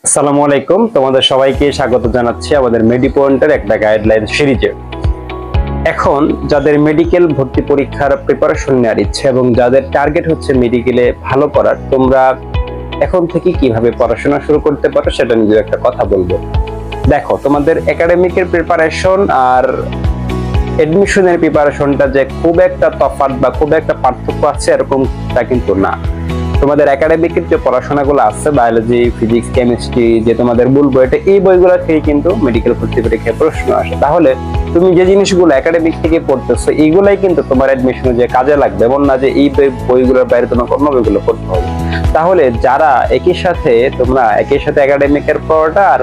আসসালামু আলাইকুম, তোমাদের সবাইকে স্বাগত জানাচ্ছি আমাদের মেডিপয়েন্টের একটা গাইডলাইন সিরিজে। এখন যাদের মেডিকেল ভর্তি পরীক্ষার প্রিপারেশন নেওয়ার ইচ্ছে এবং যাদের টার্গেট হচ্ছে মেডিকেলে ভালো করার, তোমরা এখন থেকে কিভাবে পড়াশোনা শুরু করতে পারো সেটা নিয়ে একটা কথা বলবো। দেখো, তোমাদের একাডেমিকের প্রিপারেশন আর এডমিশনের প্রিপারেশনটা যে খুব একটা তফাৎ বা খুব একটা পার্থক্য আছে এরকমটা কিন্তু না। তোমাদের একাডেমিকের যে পড়াশোনাগুলো আছে, বায়োলজি, ফিজিক্স, কেমিস্ট্রি, যে তোমাদের মূল বইটা, এই বইগুলো থেকে কিন্তু মেডিকেল ভর্তি পরীক্ষায় প্রশ্ন আসে। তাহলে তুমি যে জিনিসগুলো একাডেমিক থেকে পড়তেছো এইগুলাই কিন্তু তোমার অ্যাডমিশনে যে কাজে লাগবে, এমন না যে এই বইগুলোর বাইরে তোমাকে অন্য বইগুলো পড়তে হবে। তাহলে যারা একই সাথে একাডেমিকের পড়াটা আর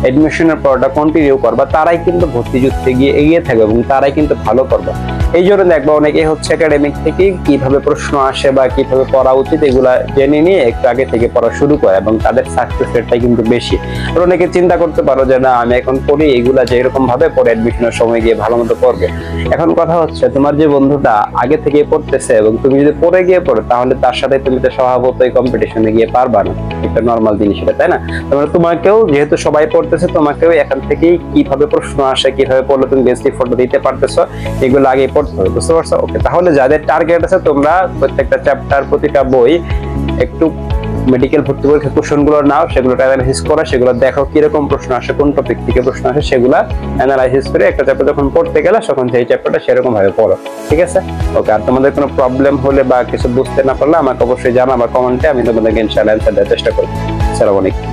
এডমিশনের পড়াটা কন্টিনিউ করবা, তারাই কিন্তু ভর্তি যুদ্ধে গিয়ে এগিয়ে থাকবে এবং তারাই কিন্তু ভালো করবে। এই জন্য দেখবা অনেকে একাডেমিক থেকে কিভাবে প্রশ্ন আসে বা কিভাবে পড়া উচিত এগুলা জেনে নিয়ে একটু আগে থেকে পড়া শুরু করে এবং তাদের সাকসেস রেটটা কিন্তু বেশি। আর অনেকে চিন্তা করতে পারো যে না, আমি এখন পড়ি, এগুলা যে এরকম ভাবে পরে অ্যাডমিশনের সময় গিয়ে ভালো মতো পড়বে। এখন কথা হচ্ছে, তোমার যে বন্ধুটা আগে থেকে পড়তেছে এবং তুমি যদি পড়ে গিয়ে পড়ো, তাহলে তার সাথে তুমি তো স্বভাবতই কম্পিটিশনে গিয়ে পারবা না। একটা নর্মাল জিনিস এটা, তাই না? তোমাকেও যেহেতু সবাই পড়তেছে, তোমাকেও এখান থেকেই কিভাবে প্রশ্ন আসে, কিভাবে পড়লে তুমি বেস্ট ফটো দিতে পারতেছো, এগুলো আগে পড়তে হবে। বুঝতে পারছো? ওকে, তাহলে যাদের টার্গেট আছে, তোমরা প্রত্যেকটা চ্যাপ্টার, প্রতিটা বই একটু মেডিকেল ভর্তি পরীক্ষার কোশ্চেন গুলো নাও, সেগুলো অ্যানালাইসিস করো, সেগুলো দেখো কিরকম প্রশ্ন আসে, কোন টপিক থেকে প্রশ্ন আসে, সেগুলা অ্যানালাইসিস করে একটা চ্যাপ্টার যখন পড়তে গেলে তখন সেই চ্যাপ্টারটা সেরকম ভাবে পড়ো। ঠিক আছে? ওকে, আর তোমাদের কোনো প্রবলেম হলে বা কিছু বুঝতে না পারলে আমাকে অবশ্যই জানাবা কমেন্টে, আমি তোমাদেরকে ইনশাআল্লাহ অ্যান্সার দেওয়ার চেষ্টা করব। আসসালামু আলাইকুম।